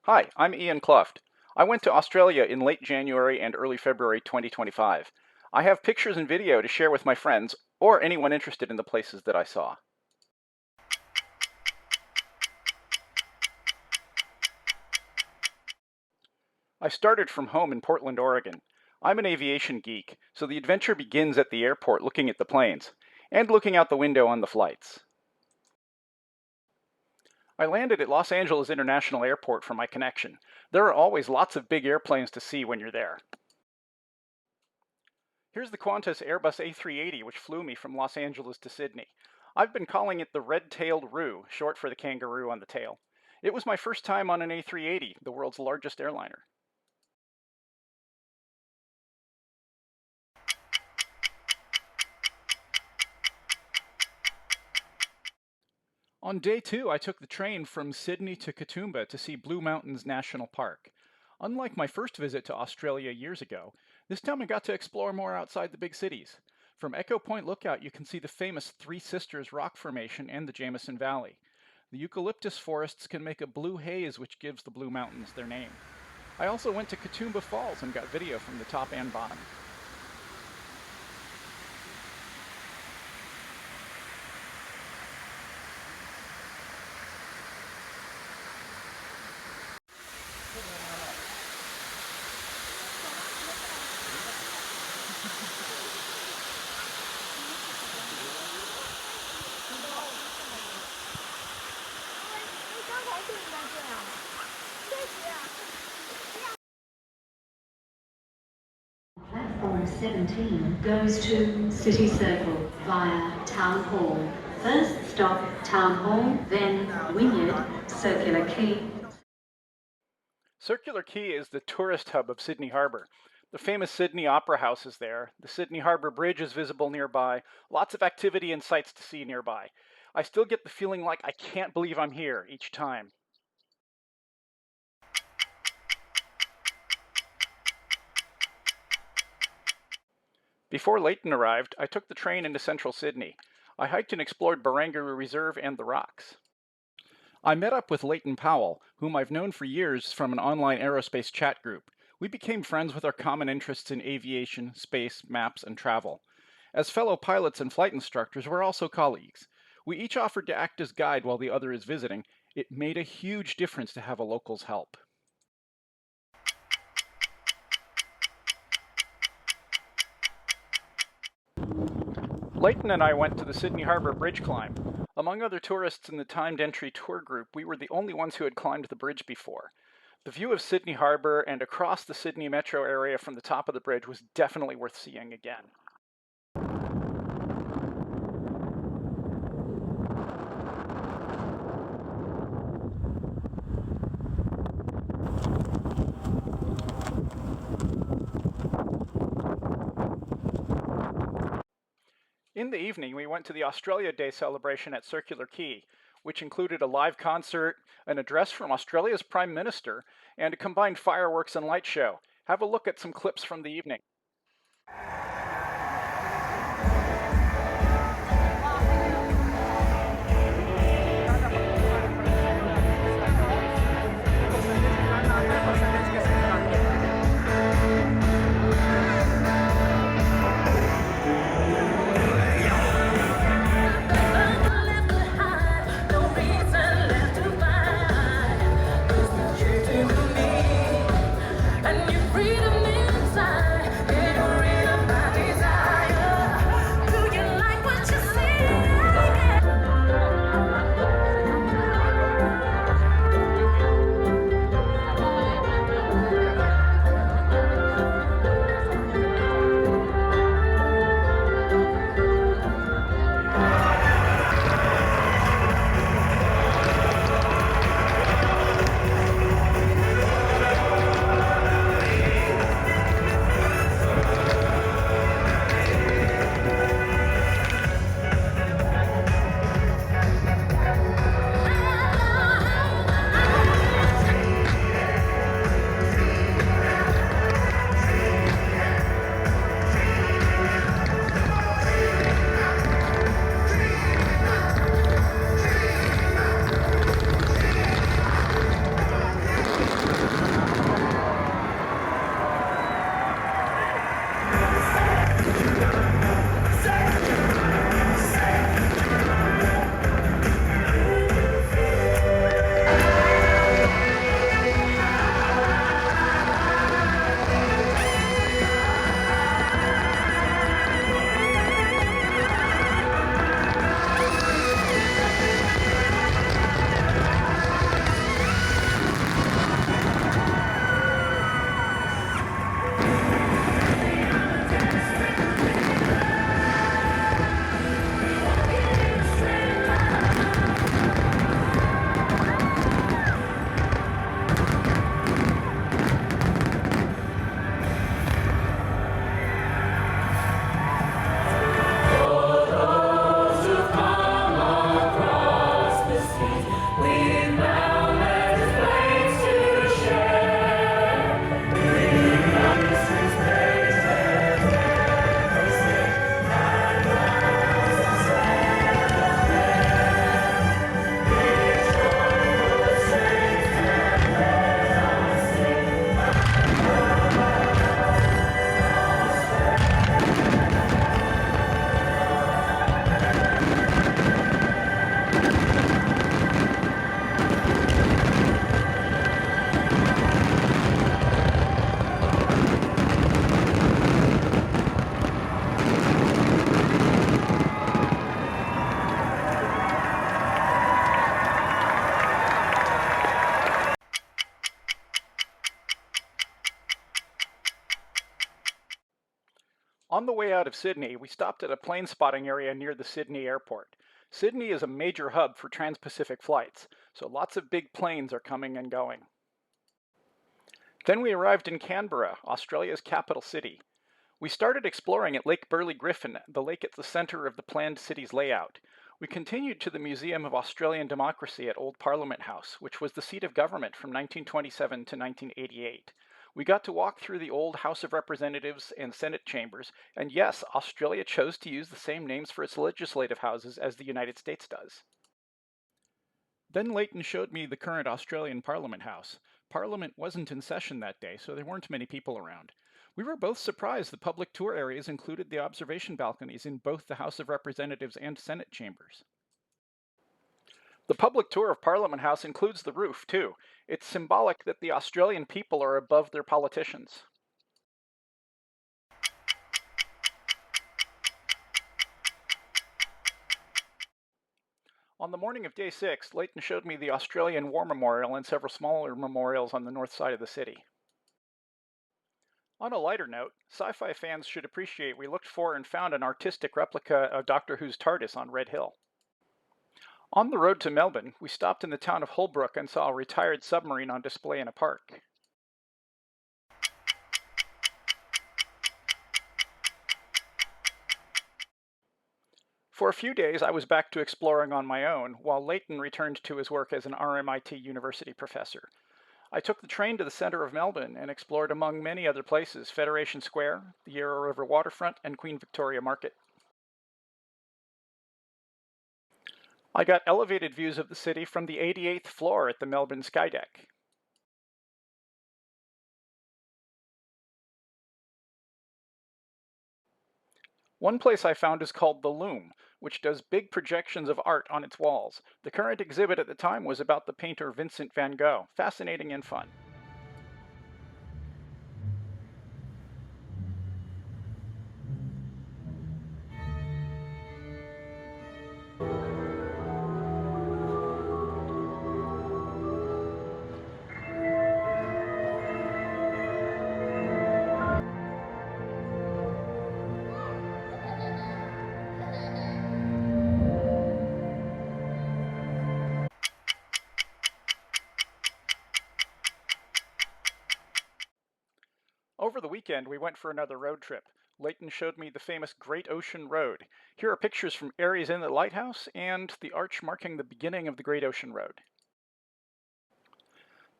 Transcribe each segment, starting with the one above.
Hi, I'm Ian Kluft. I went to Australia in late January and early February 2025. I have pictures and video to share with my friends or anyone interested in the places that I saw. I started from home in Portland, Oregon. I'm an aviation geek, so the adventure begins at the airport looking at the planes and looking out the window on the flights. I landed at Los Angeles International Airport for my connection. There are always lots of big airplanes to see when you're there. Here's the Qantas Airbus A380, which flew me from Los Angeles to Sydney. I've been calling it the red-tailed roo, short for the kangaroo on the tail. It was my first time on an A380, the world's largest airliner. On day 2, I took the train from Sydney to Katoomba to see Blue Mountains National Park. Unlike my first visit to Australia years ago, this time I got to explore more outside the big cities. From Echo Point Lookout, you can see the famous Three Sisters rock formation and the Jamison Valley. The eucalyptus forests can make a blue haze, which gives the Blue Mountains their name. I also went to Katoomba Falls and got video from the top and bottom. Platform 17 goes to City Circle via Town Hall. First stop Town Hall, then Wynyard, Circular Quay. Circular Quay is the tourist hub of Sydney Harbour. The famous Sydney Opera House is there. The Sydney Harbour Bridge is visible nearby. Lots of activity and sights to see nearby. I still get the feeling like I can't believe I'm here each time. Before Leighton arrived, I took the train into central Sydney. I hiked and explored Barangaroo Reserve and the rocks. I met up with Leighton Powell, whom I've known for years from an online aerospace chat group. We became friends with our common interests in aviation, space, maps, and travel. As fellow pilots and flight instructors, we're also colleagues. We each offered to act as guide while the other is visiting. It made a huge difference to have a local's help. Leighton and I went to the Sydney Harbour bridge climb. Among other tourists in the timed entry tour group, we were the only ones who had climbed the bridge before. The view of Sydney Harbour and across the Sydney metro area from the top of the bridge was definitely worth seeing again. In the evening, we went to the Australia Day celebration at Circular Quay, which included a live concert, an address from Australia's Prime Minister, and a combined fireworks and light show. Have a look at some clips from the evening. On the way out of Sydney, we stopped at a plane spotting area near the Sydney airport. Sydney is a major hub for trans-Pacific flights, so lots of big planes are coming and going. Then we arrived in Canberra, Australia's capital city. We started exploring at Lake Burley Griffin, the lake at the center of the planned city's layout. We continued to the Museum of Australian Democracy at Old Parliament House, which was the seat of government from 1927 to 1988. We got to walk through the old House of Representatives and Senate chambers, and yes, Australia chose to use the same names for its legislative houses as the United States does. Then Leighton showed me the current Australian Parliament House. Parliament wasn't in session that day, so there weren't many people around. We were both surprised the public tour areas included the observation balconies in both the House of Representatives and Senate chambers. The public tour of Parliament House includes the roof, too. It's symbolic that the Australian people are above their politicians. On the morning of day 6, Leighton showed me the Australian War Memorial and several smaller memorials on the north side of the city. On a lighter note, sci-fi fans should appreciate we looked for and found an artistic replica of Doctor Who's TARDIS on Red Hill. On the road to Melbourne, we stopped in the town of Holbrook and saw a retired submarine on display in a park. For a few days, I was back to exploring on my own, while Leighton returned to his work as an RMIT university professor. I took the train to the center of Melbourne and explored, among many other places, Federation Square, the Yarra River waterfront, and Queen Victoria Market. I got elevated views of the city from the 88th floor at the Melbourne Skydeck. One place I found is called the Lume, which does big projections of art on its walls. The current exhibit at the time was about the painter Vincent van Gogh. Fascinating and fun. Over the weekend, we went for another road trip. Leighton showed me the famous Great Ocean Road. Here are pictures from Aries Inlet Lighthouse and the arch marking the beginning of the Great Ocean Road.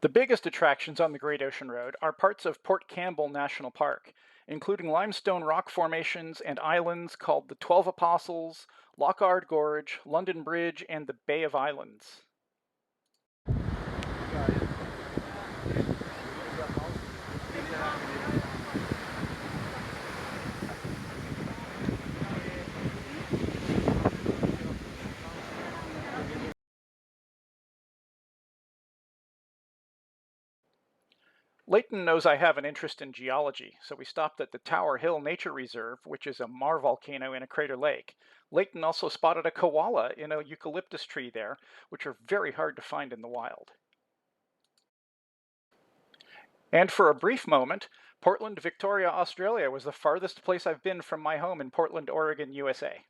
The biggest attractions on the Great Ocean Road are parts of Port Campbell National Park, including limestone rock formations and islands called the 12 Apostles, Lockhart Gorge, London Bridge, and the Bay of Islands. Leighton knows I have an interest in geology, so we stopped at the Tower Hill Nature Reserve, which is a Mar volcano in a crater lake. Leighton also spotted a koala in a eucalyptus tree there, which are very hard to find in the wild. And for a brief moment, Portland, Victoria, Australia was the farthest place I've been from my home in Portland, Oregon, USA.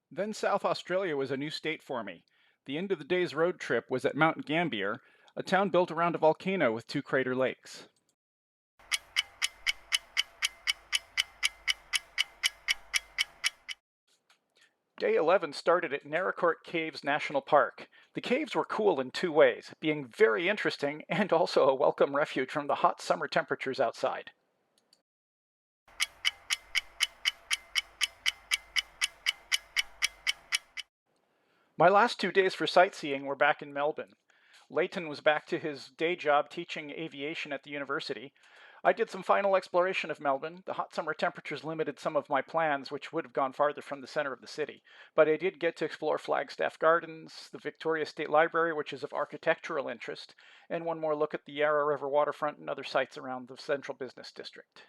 Then South Australia was a new state for me. The end of the day's road trip was at Mount Gambier, a town built around a volcano with 2 crater lakes. Day 11 started at Naracoorte Caves National Park. The caves were cool in 2 ways, being very interesting and also a welcome refuge from the hot summer temperatures outside. My last 2 days for sightseeing were back in Melbourne. Leighton was back to his day job teaching aviation at the university. I did some final exploration of Melbourne. The hot summer temperatures limited some of my plans, which would have gone farther from the center of the city. But I did get to explore Flagstaff Gardens, the Victoria State Library, which is of architectural interest, and one more look at the Yarra River waterfront and other sites around the central business district.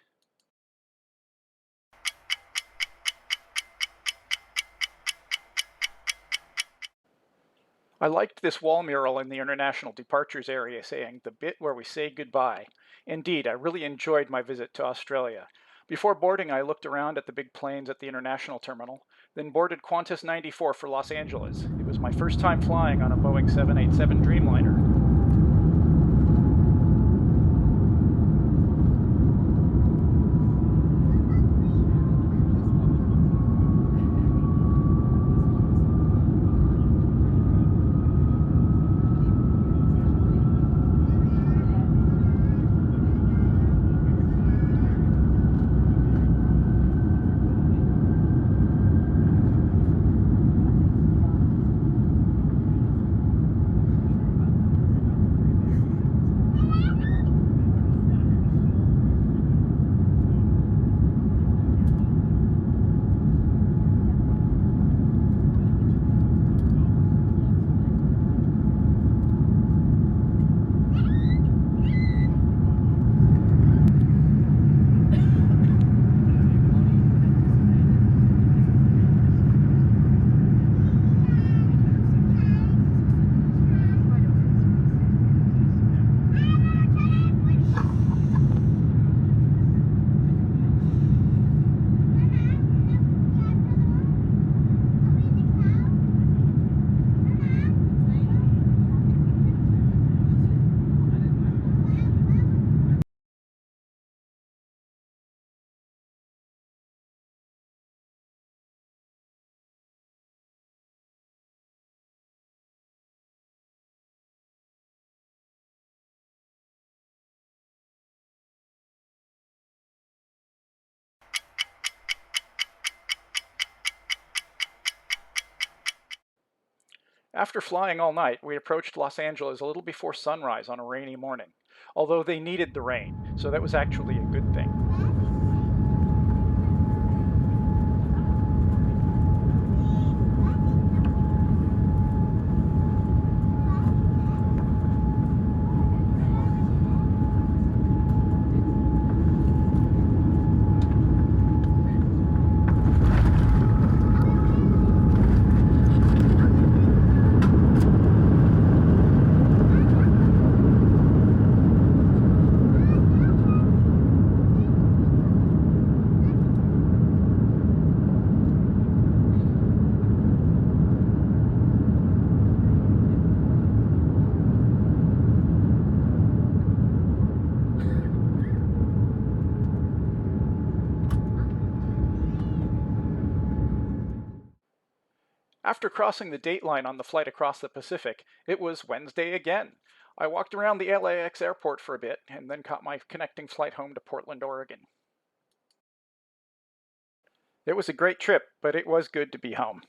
I liked this wall mural in the international departures area saying, "The bit where we say goodbye." Indeed, I really enjoyed my visit to Australia. Before boarding, I looked around at the big planes at the international terminal, then boarded Qantas 94 for Los Angeles. It was my first time flying on a Boeing 787 Dreamliner. After flying all night, we approached Los Angeles a little before sunrise on a rainy morning, although they needed the rain, so that was actually a good thing. After crossing the date line on the flight across the Pacific, it was Wednesday again. I walked around the LAX airport for a bit and then caught my connecting flight home to Portland, Oregon. It was a great trip, but it was good to be home.